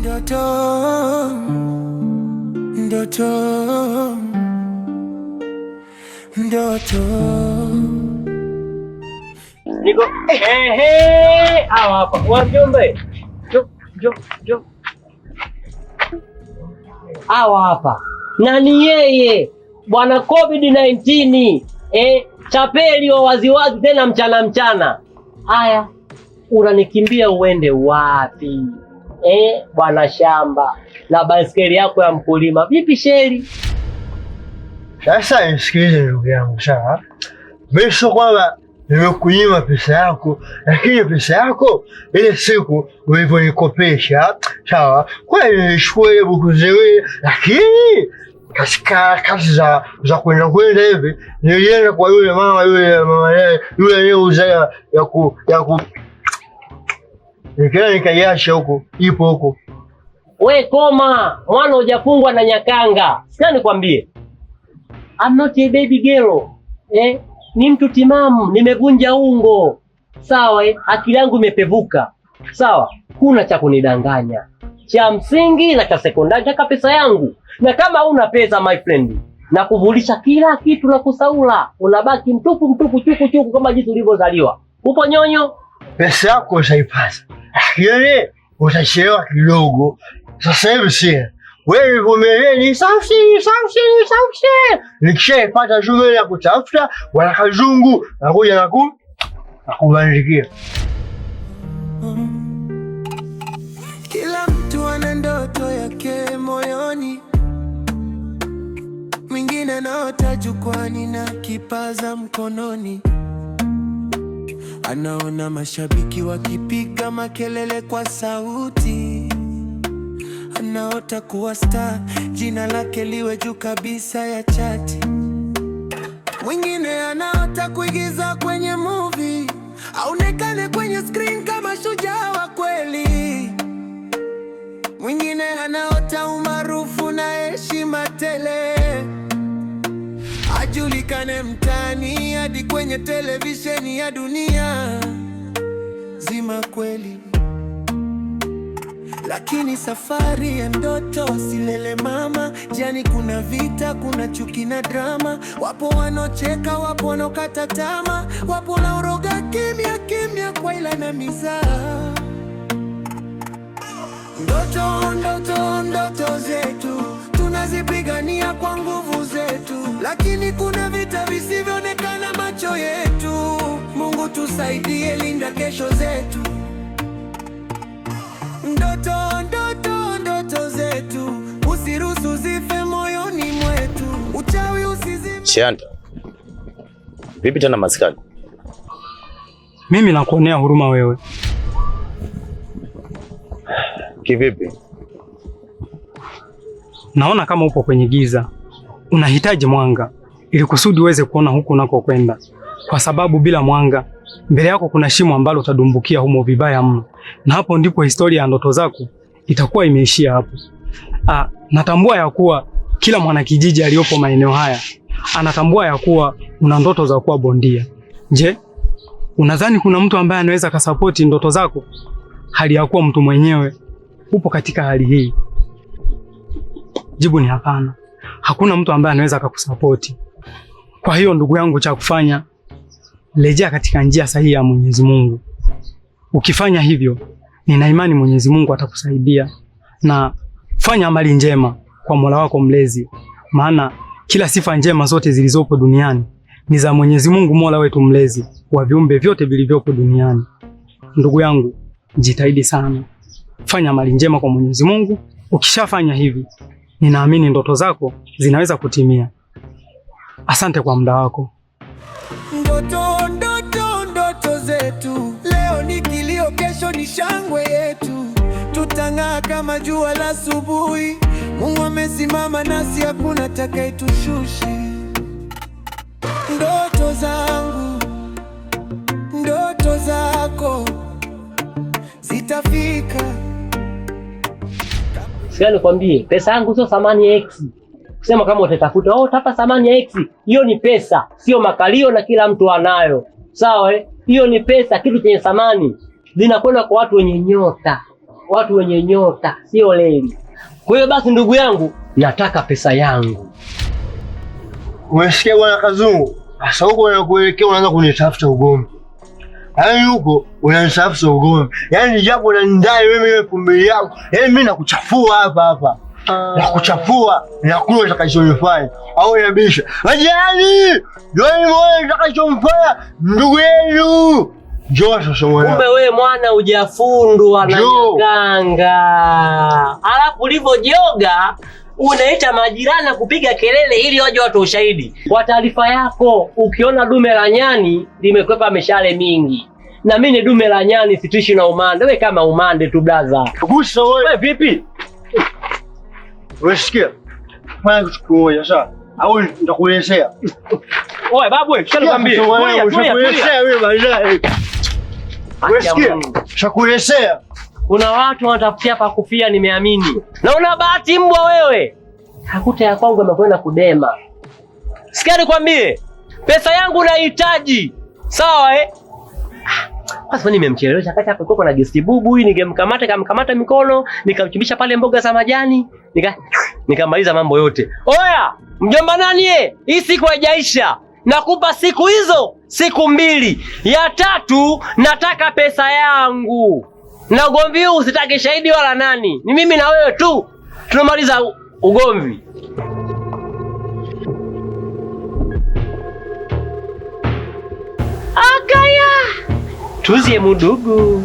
Ndoto, ndoto, ndoto. Niko hawa hapa. Wajombe. Jo. Hawa hapa. Nani yeye? Bwana COVID-19. Chapeli wa waziwazi tena mchana. Haya. Unanikimbia uende wapi? Bwana shamba na baiskeli yako ya mkulima. Vipi sheri? Sasa nisikilize ndugu yangu, sawa? Mimi sio kwamba nimekunyima pesa yako, lakini pesa yako ile siku ulivyonikopesha, sawa? Kwa hiyo nilichukua ile buku zewe, lakini katika kazi za kwenda hivi nilienda kwa yule mama yule anayeuza ya ku nikaiacha huko, ipo huko. We koma, mwana hujafungwa na nyakanga. Sikia nikwambie. I'm not a baby girl. Ni mtu timamu, nimevunja ungo. Sawa, akili yangu imepevuka. Sawa, kuna cha kunidanganya. Cha msingi na cha sekondari taka pesa yangu. Na kama una pesa my friend, na kuvulisha kila kitu na kusaula, unabaki mtupu chuku kama jinsi ulivyozaliwa. Upo nyonyo? Pesa yako utaipata. Lakini utachelewa kidogo. Sasa hivi sina. Wewe vumilieni sauti. Nikishaipata shughuli ya kutafuta wana kazungu nakuja na kubandikia. Kila mtu ana ndoto yake moyoni, mwingine anaota jukwani na kipaza mkononi. Anaona mashabiki wakipiga makelele kwa sauti. Anaota kuwa star, jina lake liwe juu kabisa ya chati. Mwingine anaota kuigiza kwenye movie, aonekane kwenye screen kama shujaa wa kweli. Mwingine anaota umaarufu na heshima tele, ajulikane mtaani hadi kwenye televisheni ya dunia zima kweli. Lakini safari ya ndoto silele mama, jani kuna vita, kuna chuki na drama. Wapo wanocheka, wapo wanokata tamaa, wapo naoroga kimya kwa ila na mizaa. Ndoto zetu tunazipigania kwa nguvu zetu, lakini kuna vita visivyoonekana macho yetu. Mungu tusaidie, linda kesho zetu. Ndoto zetu usiruhusu zife moyoni mwetu. Uchawi usizime. Shanta, vipi tena maskani? Mimi nakuonea huruma wewe. Kivipi? Naona kama upo kwenye giza, unahitaji mwanga ili kusudi uweze kuona huku unakokwenda, kwa sababu bila mwanga mbele yako kuna shimo ambalo utadumbukia humo vibaya mno, na hapo ndipo historia ya ndoto zako itakuwa imeishia hapo. Natambua ya kuwa kila mwanakijiji aliyopo maeneo haya anatambua ya kuwa una ndoto za kuwa bondia. Je, unadhani kuna mtu ambaye anaweza kasapoti ndoto zako hali ya kuwa mtu mwenyewe upo katika hali hii? Jibu ni hapana. Hakuna mtu ambaye anaweza kukusapoti. Kwa hiyo ndugu yangu, cha kufanya, rejea katika njia sahihi ya Mwenyezi Mungu. Ukifanya hivyo, nina imani Mwenyezi Mungu atakusaidia, na fanya amali njema kwa Mola wako mlezi, maana kila sifa njema zote zilizopo duniani ni za Mwenyezi Mungu, Mola wetu mlezi wa viumbe vyote vilivyopo duniani. Ndugu yangu, jitahidi sana, fanya amali njema kwa Mwenyezi Mungu. Ukishafanya hivi, ninaamini ndoto zinaweza kutimia. Asante kwa muda wako. Ndoto zetu leo ni kilio, kesho ni shangwe yetu. Tutang'aa kama jua la asubuhi. Mungu amesimama nasi, hakuna atakayetushushi. Ndoto zangu, ndoto zako zitafika. Sikia nikwambie, pesa yangu sio thamani ya X. Kusema kama utatafuta, utapa thamani ya X. Hiyo ni pesa, sio makalio na kila mtu anayo. Sawa Hiyo ni pesa, kitu chenye thamani. Zinakwenda kwa watu wenye nyota. watu wenye nyota, sio leli. Kwa hiyo basi, ndugu yangu, nataka pesa yangu. Umesikia bwana Kazungu? Sasa huko unakuelekea unaanza kunitafuta ugomvi. Yaani huko unanitafuta ugomvi. Yaani japo unanidai wewe pumbili yako. Yaani mimi nakuchafua hapa. Nakuchafua, nakula utakachonifanya. Au yabisha. Majani! Joani mwana utakachomfanya ndugu yenu. Njoo sasa mwana. Kumbe wewe mwana hujafundwa na Nyakanga. Alafu ulivyojoga unaita majirani kupiga kelele ili waje watu ushahidi. Kwa taarifa yako, ukiona dume la nyani limekwepa mishale mingi, na mimi ni dume la nyani, sitishi na umande. Wewe kama umande tu blaza. Gusa wewe. Wewe vipi? Wewe sikia. Fanya kitu kimoja sawa? Au nitakuelezea. Oe babu wewe, shanakwambia. Nitakuelezea wewe baadaye. Wewe sikia. Nitakuelezea. Kuna watu wanatafutia pa kufia, nimeamini. Na una bahati mbwa wewe. Hakuta ya kwangu amekwenda kudema. Sikia nikwambie, pesa yangu nahitaji. Sawa Kwa sababu nimemchelewesha kati hapo kuna guest bubu huyu, nikamkamata mikono, nikamchimbisha pale mboga za majani, nikamaliza mambo yote. Oya, mjomba nani hii siku haijaisha. Nakupa siku hizo, siku 2. Ya 3 nataka pesa yangu. Na ugomvi huu usitaki shahidi wala nani. Ni mimi na wewe tu. Tunamaliza ugomvi. Akaya. Tuzie mudugu.